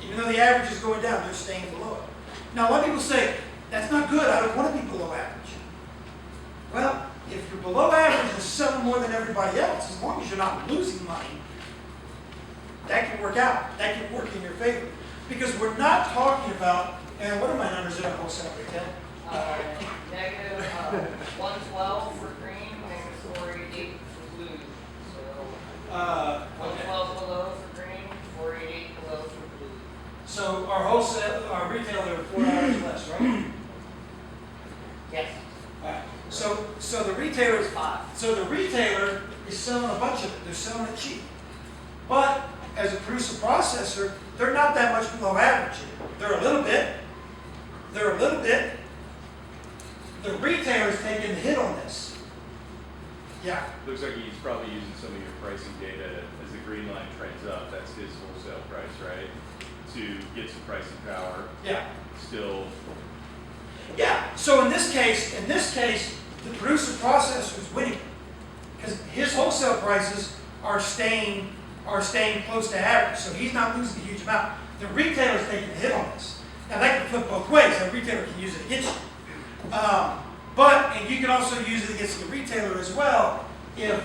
Even though the average is going down, they're staying below it. Now, a lot of people say, that's not good, I don't want to be below average. Well, if you're below average and selling more than everybody else, as long as you're not losing money, that can work out. That can work in your favor. Because we're not talking about, and what are my numbers in our wholesale retail? Negative 112 for green, negative 488 for blue. So 112 below for green, 488 below for blue. So our retail, they're $4 less, right? Yes. All right. So the retailer is Five. So the retailer is selling a bunch of it. They're selling it cheap. But as a producer processor, they're not that much below average. They're a little bit. The retailer's taking the hit on this. Yeah. Looks like he's probably using some of your pricing data as the green line trends up. That's his wholesale price, right? To get some pricing power. Yeah. Still. Yeah. So in this case, the producer processor is winning because his wholesale prices are staying close to average. So he's not losing a huge amount. The retailer's taking the hit on this. Now that can flip both ways. The retailer can use it against you. And you can also use it against the retailer as well. If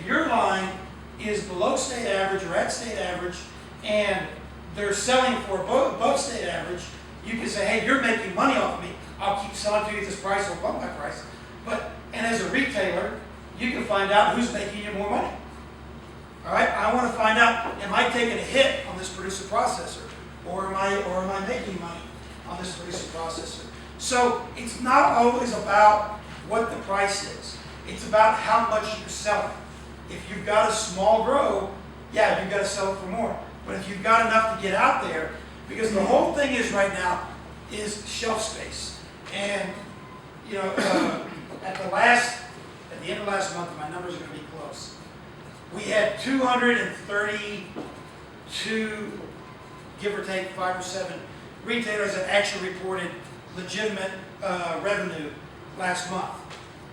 your line is below state average or at state average, and they're selling for above state average, you can say, hey, you're making money off me. I'll keep selling to you at this price or above my price. And as a retailer, you can find out who's making you more money. All right, I want to find out, am I taking a hit on this producer processor, or am I making money on this producer processor? So it's not always about what the price is. It's about how much you're selling. If you've got a small grow, yeah, you've got to sell it for more. But if you've got enough to get out there, because the whole thing is right now is shelf space. And at the end of last month, my numbers are going to be close. We had 232, give or take 5 or 7 retailers that actually reported legitimate revenue last month.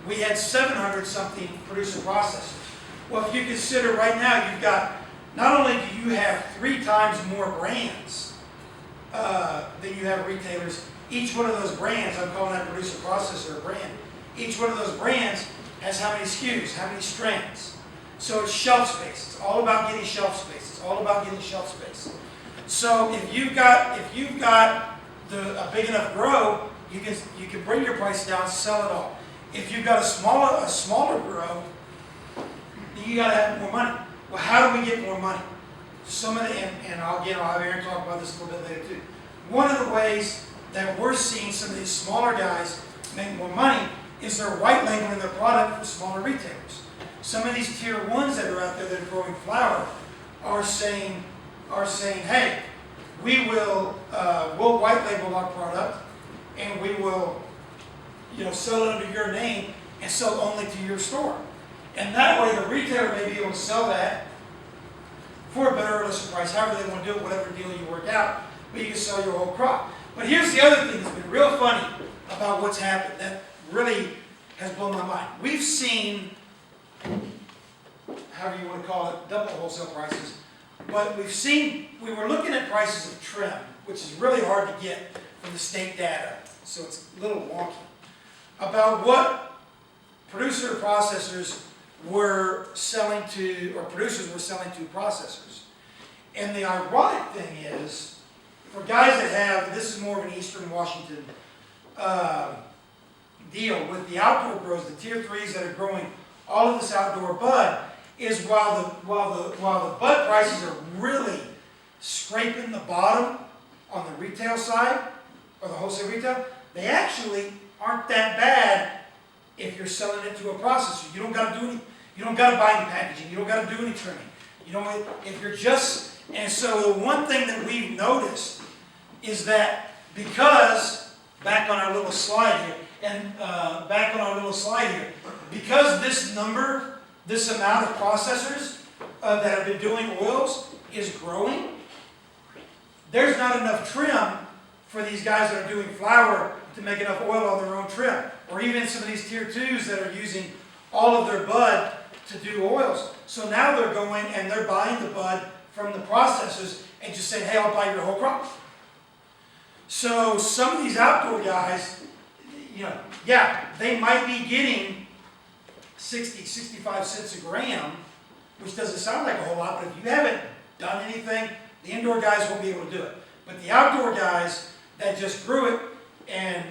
We had 700 something producer processors. Well, if you consider right now, you've got, not only do you have 3 times more brands than you have retailers, each one of those brands, I'm calling that producer processor a brand, each one of those brands has how many SKUs, how many strands. So it's shelf space. It's all about getting shelf space. It's all about getting shelf space. So if you've got a big enough grow, you can bring your price down, sell it all. If you've got a smaller grow, you got to have more money. Well, how do we get more money? And I'll have Aaron talk about this a little bit later too. One of the ways that we're seeing some of these smaller guys make more money is they're white labeling their product for smaller retailers. Some of these tier 1s that are out there that are growing flower are saying, hey, we'll white label our product and we will, sell it under your name and sell only to your store. And that way the retailer may be able to sell that for a better or lesser price, however they want to do it, whatever deal you work out, but you can sell your whole crop. But here's the other thing that's been real funny about what's happened that really has blown my mind. We've seen, however you want to call it, double wholesale prices, but we were looking at prices of trim, which is really hard to get from the state data, so it's a little wonky, about what producer processors were selling to, or producers were selling to processors. And the ironic thing is, for guys that have, this is more of an Eastern Washington deal with the outdoor grows, the tier 3s that are growing all of this outdoor bud, is while the bud prices are really scraping the bottom on the retail side, or the wholesale retail, they actually aren't that bad if you're selling it to a processor. You don't got to do any, you don't got to buy any packaging, you don't got to do any trimming. If you're just, and so the one thing that we've noticed is that because, back on our little slide here, because this number, this amount of processors that have been doing oils is growing, there's not enough trim for these guys that are doing flour to make enough oil on their own trim. Or even some of these tier 2s that are using all of their bud to do oils. So now they're going and they're buying the bud from the processors, and just saying, hey, I'll buy your whole crop. So some of these outdoor guys, yeah, they might be getting 60, 65 cents a gram, which doesn't sound like a whole lot, but if you haven't done anything, the indoor guys won't be able to do it. But the outdoor guys that just grew it and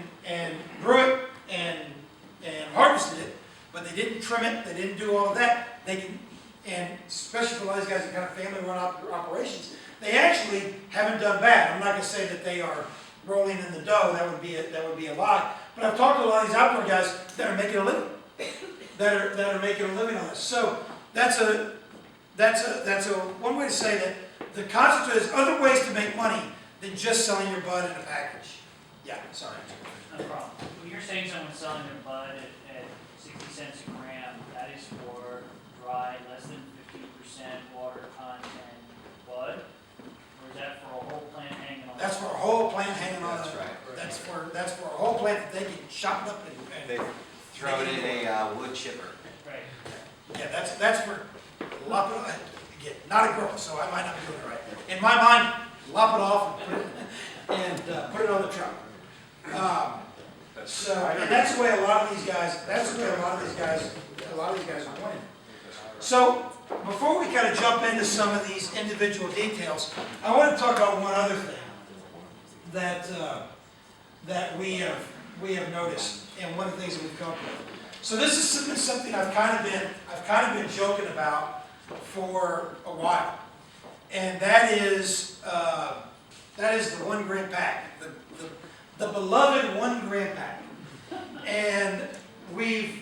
harvested it, but they didn't trim it, they didn't do all of that, they can, and especially for those guys that kind of family-run operations, they actually haven't done bad. I'm not going to say that they are rolling in the dough. That would be a lie. But I've talked to a lot of these outdoor guys that are making a living, that are making a living on this. So that's a one way to say that the concept is other ways to make money than just selling your bud in a package. Yeah, sorry. No problem. When you're saying someone's selling their bud at 60 cents a gram, that is for dry, less than 50% water content bud? Or is that for a whole plant hanging on? That's for a whole plant hanging on. That's right. That's for a whole plant that they can chop it up and They throw it in a wood chipper. Right. yeah, that's for lop it off. Again, not a grower, so I might not be doing it right. In my mind, lop it off and put it on the truck. And that's the way a lot of these guys. A lot of these guys are pointing. So before we kind of jump into some of these individual details, I want to talk about one other thing that we have noticed, and one of the things that we've come up with. So this is something I've kind of been joking about for a while, and that is the 1 gram pack, the beloved 1 gram pack, and we've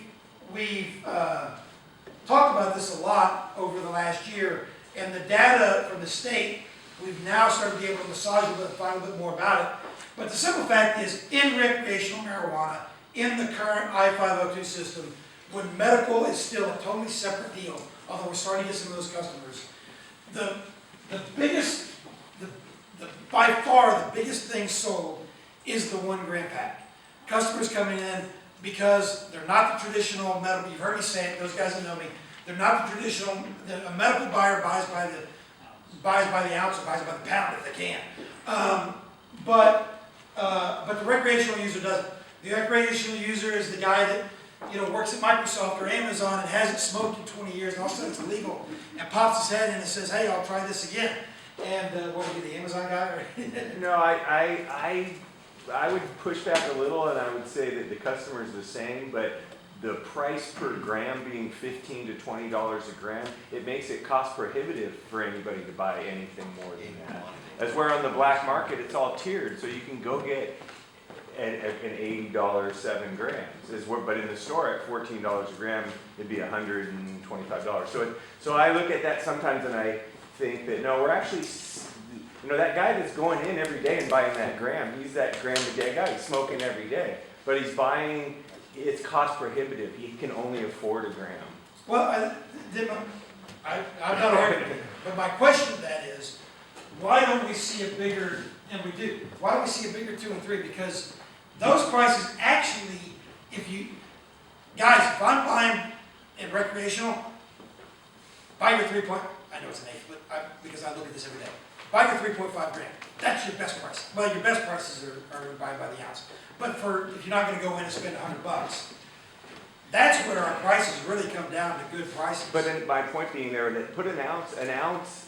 talked about this a lot over the last year, and the data from the state, we've now started to be able to massage a little bit and find a bit more about it. But the simple fact is, in recreational marijuana, in the current I-502 system, when medical is still a totally separate deal, although we're starting to get some of those customers, by far the biggest thing sold is the 1 gram pack. Customers coming in because they're not the traditional medical, you've heard me say it, those guys that know me, they're not the traditional, a medical buyer buys by the ounce or buys by the pound if they can. But the recreational user doesn't. The recreational user is the guy that works at Microsoft or Amazon and hasn't smoked in 20 years, and all of a sudden it's illegal, and pops his head in and says, "Hey, I'll try this again." And what would be the Amazon guy? Or No, I would push back a little, and I would say that the customer is the same, but the price per gram being $15 to $20 a gram, it makes it cost prohibitive for anybody to buy anything more than that. As where on the black market, it's all tiered, so you can go get an $80 7 grams. But in the store at $14 a gram, it'd be $125. So I look at that sometimes and I think that no, we're actually, that guy that's going in every day and buying that gram, he's that gram a day guy. He's smoking every day, but he's buying. It's cost prohibitive. He can only afford a gram. Well, I'm not arguing, but my question to that is, why don't we see a bigger, and we do, why don't we see a bigger 2 and 3? Because those prices actually, if I'm buying in recreational, buy your 3 point, I know it's an eighth, but because I look at this every day, buy your 3.5 gram. That's your best price. Well, your best prices are buying by the ounce. But if you're not going to go in and spend $100, that's where our prices really come down to good prices. But then my point being there that put an ounce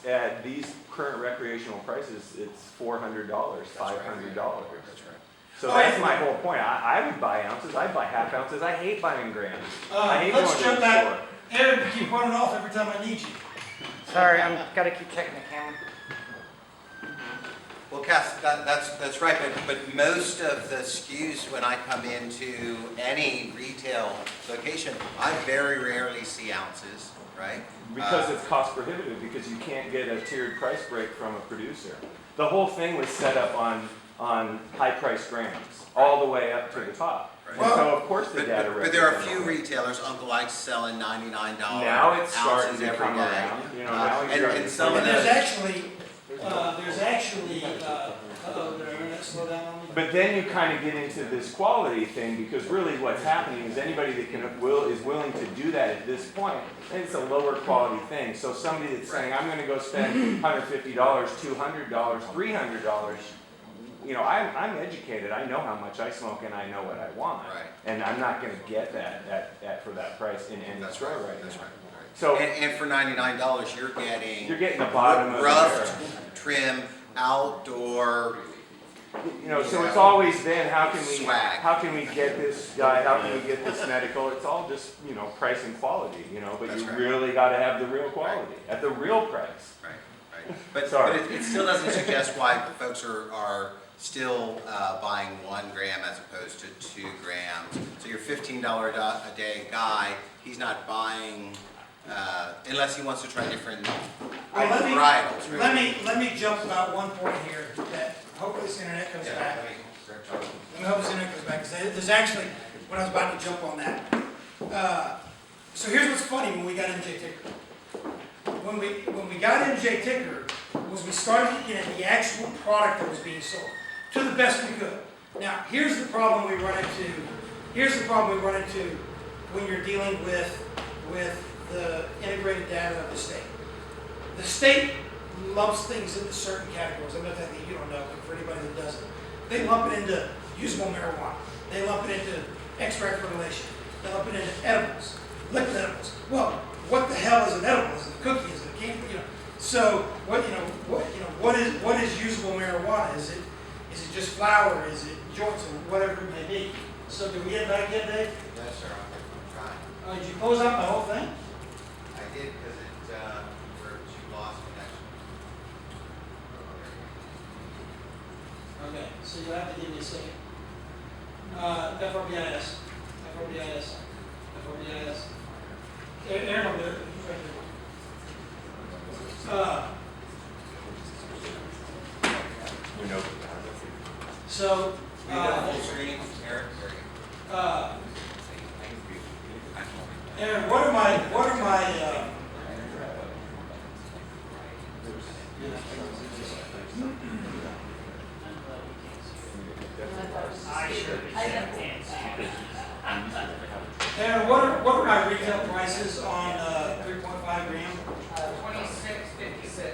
at these current recreational prices, it's $400, $500. That's right. So that's my whole point. I would buy ounces. I'd buy half ounces. I hate buying grams. I hate let's going to jump the back. store. Aaron, you keep running off every time I need you. Sorry, I'm gotta keep checking the camera. Well, Cass, that's right, but most of the SKUs when I come into any retail location, I very rarely see ounces, right? Because it's cost prohibitive, because you can't get a tiered price break from a producer. The whole thing was set up on high price grams, all the way up to the top. Right. And so of course the data But there are a represents few it. retailers, Uncle Ike's selling $99 Now it's starting ounces to every come day. around. Now he's starting And some to of And those. there's actually, did our internet slow down on me? But then you kind of get into this quality thing, because really what's happening is anybody that is willing to do that at this point, and it's a lower quality thing. So somebody that's saying, I'm gonna go spend $150, $200, $300, you know, I'm educated, I know how much I smoke and I know what I want. Right. And I'm not gonna get that for that price in any That's store right, right that's now. right. So And for $99, you're getting the bottom of the rough barrel. trim, outdoor. You know, so it's always been, how can Swag. we get this guy, how can we get this medical? It's all just, you know, price and quality, you know, but That's you right. really gotta have the real quality, at the real price. Right, right. But Sorry. it still doesn't suggest why folks are still buying 1 gram as opposed to 2 grams. So your $15 a day guy, he's not buying, unless he wants to try different Well, varietals. Right? let me jump about one point here that hopefully this internet comes back. Let me hope this internet comes back, because there's actually, when I was about to jump on that. So here's what's funny when we got MJ Ticker. When we got MJ Ticker, was we started looking at the actual product that was being sold to the best we could. Now, here's the problem we run into. Here's the problem we run into when you're dealing with the integrated data of the state. The state lumps things into certain categories. I'm not that you don't know, but for anybody that doesn't, they lump it into usable marijuana. They lump it into extract formulation. They lump it into edibles, liquid edibles. Well, what the hell is an edible? Is it a cookie? Is it a candy? You know. So what is usable marijuana? Is it just flour? Is it joints or whatever it may be? So did we get back in, Dave? Yes, sir. I'm trying. Did you close out the whole thing? I did because you lost connection. Okay, so you'll have to give me a second. FRBIS. Aaron, over there. He's right there. We know. So, You got full screen, Eric? Aaron, what are my I sure can't see it. Aaron, what are my retail prices on 3.5 gram? 26.56.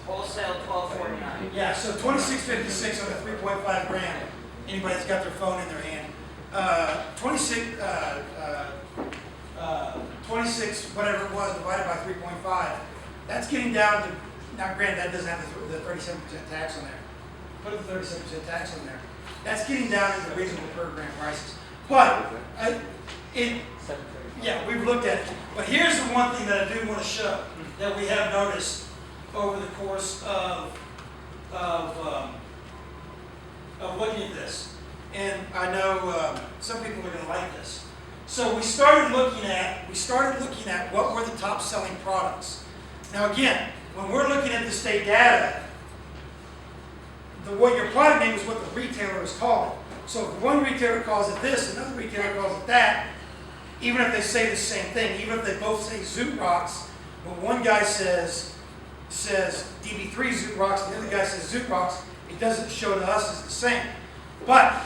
Wholesale 12.49. Yeah, so 26.56 on the 3.5 gram. Anybody that's got their phone in their hand. 26, whatever it was, divided by 3.5. That's getting down to, now granted, that doesn't have the 37% tax on there. Put the 37% tax on there. That's getting down to the reasonable per gram prices. But, yeah, we've looked at it. But here's the one thing that I do want to show that we have noticed over the course of looking at this. And I know some people are going to like this. So we started looking at what were the top selling products. Now again, when we're looking at the state data, what your product name is what the retailer is calling. So if one retailer calls it this, another retailer calls it that, even if they say the same thing, even if they both say Zoot Rocks, but one guy says DB3 Zoot Rocks, the other guy says Zoot Rocks, it doesn't show to us as the same. But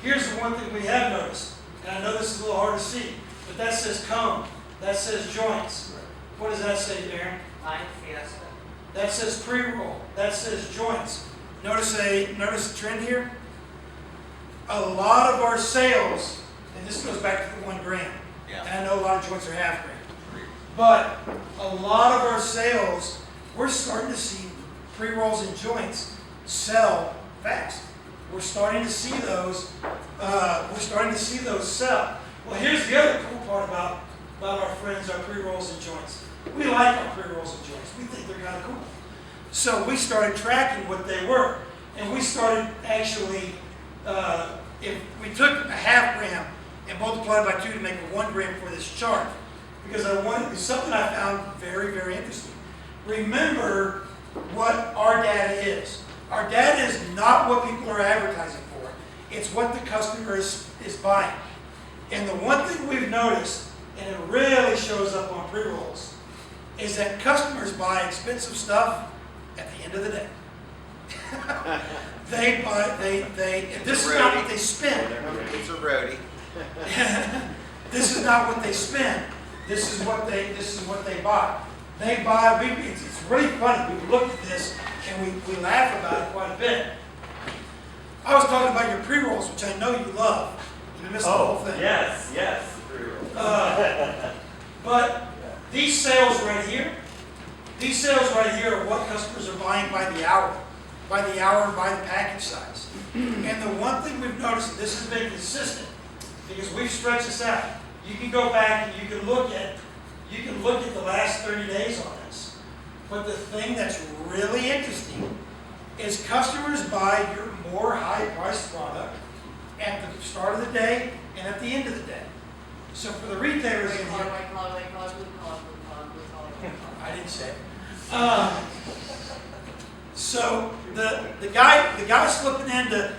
here's the one thing we have noticed, and I know this is a little hard to see, but that says cone, that says joints. What does that say, Aaron? Nine Fiesta. That says pre-roll, that says joints. Notice a trend here? A lot of our sales, and this goes back to the 1 gram, Yeah. and I know a lot of joints are half gram, but a lot of our sales, we're starting to see pre-rolls and joints sell fast. We're starting to see those. Sell. Well, here's the other cool part about our friends, our pre-rolls and joints. We like our pre-rolls and joints. We think they're kind of cool. So we started tracking what they were, and we started actually, if we took a half gram and multiplied by 2 to make a 1 gram for this chart, because I wanted something I found very, very interesting. Remember what our data is. Our data is not what people are advertising for. It's what the customer is buying. And the one thing we've noticed, and it really shows up on pre-rolls, is that customers buy expensive stuff at the end of the day. They buy, this is not what they spend. It's a roadie. This is not what they spend. This is what they buy. They buy, it's really funny. We looked at this and we laugh about it quite a bit. I was talking about your pre-rolls, which I know you love. You missed the whole thing. Yes, pre-roll. But these sales right here are what customers are buying by the hour and by the package size. And the one thing we've noticed, and this has been consistent, because we've stretched this out. You can go back and you can look at the last 30 days on this. But the thing that's really interesting is customers buy your more high-priced product at the start of the day and at the end of the day. So for the retailers in here, I didn't say it. So the guy slipping in to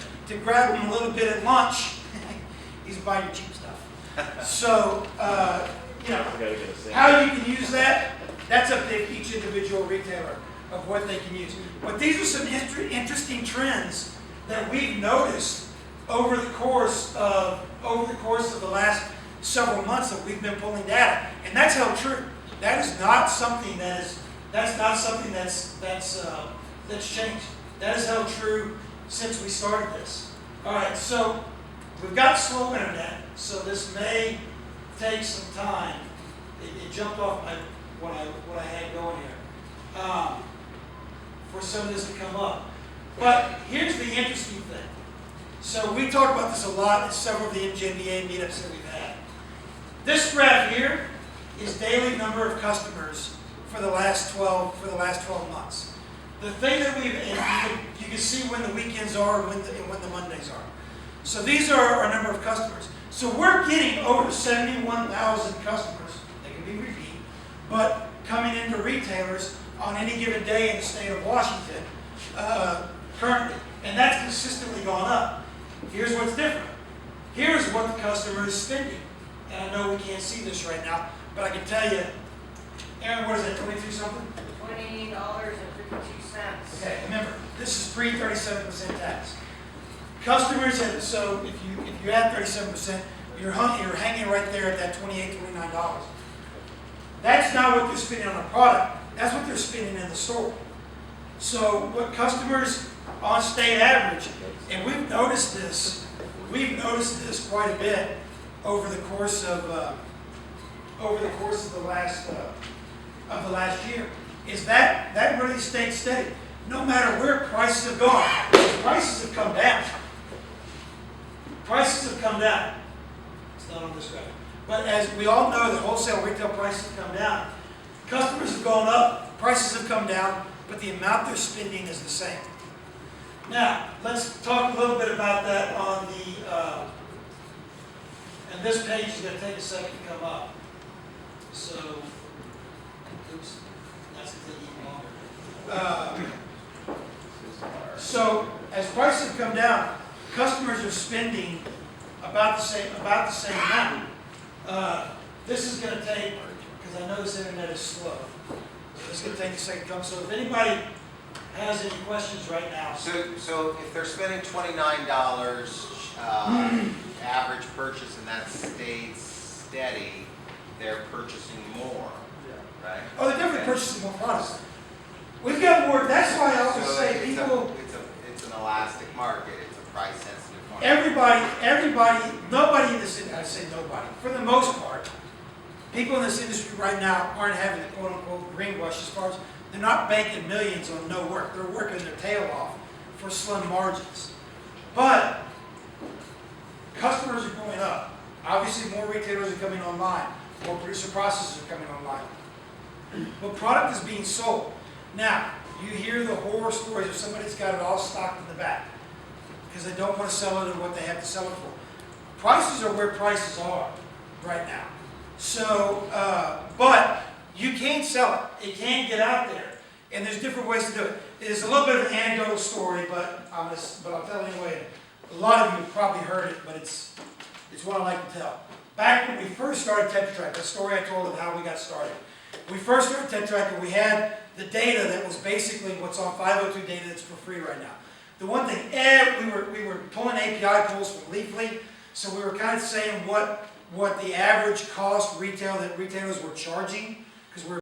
grab him a little bit at lunch, he's buying your cheap stuff. So how you can use that, that's up to each individual retailer of what they can use. But these are some interesting trends that we've noticed over the course of the last several months that we've been pulling data, and that's held true. That is not something that's changed. That has held true since we started this. All right, so we've got slow internet, so this may take some time. It jumped off what I had going here for some of this to come up. But here's the interesting thing. So we talk about this a lot at several of the MJBA meetups that we've had. This graph here is daily number of customers for the last 12 months. The thing that you can see when the weekends are and when the Mondays are. So these are our number of customers. So we're getting over 71,000 customers, they can be repeat, but coming into retailers on any given day in the state of Washington currently. And that's consistently gone up. Here's what's different. Here's what the customer is spending. And I know we can't see this right now, but I can tell you, Aaron, what is that, 22 something? $20.52. Okay, remember, this is pre-37% tax. Customers, so if you add 37%, you're hanging right there at that $28, $29. That's not what they're spending on a product. That's what they're spending in the store. So what customers on state average, and we've noticed this quite a bit over the course of the last year, is that really stayed steady. No matter where prices have gone, prices have come down. Prices have come down. It's not on this graph. But as we all know, the wholesale retail prices have come down. Customers have gone up, prices have come down, but the amount they're spending is the same. Now, let's talk a little bit about that on the, and this page is going to take a second to come up. So, oops, that's going to take even longer. So, as prices have come down, customers are spending about the same amount. This is going to take, because I know this internet is slow, so this is going to take a second to come. So if anybody has any questions right now. So if they're spending $29 average purchase and that stays steady, they're purchasing more, right? Oh, they're definitely purchasing more products. We've got more, that's why I always So say people, it's an elastic market, it's a price sensitive market. everybody, nobody in this industry, I say nobody, for the most part, people in this industry right now aren't having the quote unquote greenwash as far as they're not banking millions on no work. They're working their tail off for slim margins. But customers are going up. Obviously more retailers are coming online. More producer processors are coming online. But product is being sold. Now, you hear the horror stories of somebody's got it all stocked in the back because they don't want to sell it at what they have to sell it for. Prices are where prices are right now. So, but you can't sell it. It can't get out there. And there's different ways to do it. It's a little bit of an anecdotal story, but I'll tell it anyway. A lot of you have probably heard it, but it's one I like to tell. Back when we first started Tetra Tech, the story I told of how we got started. we first started Tech Tracker, we had the data that was basically what's on 502 data that's for free right now. The one thing, we were pulling API pulls from Leafly, so we were kind of saying what the average cost retail that retailers were charging, because we're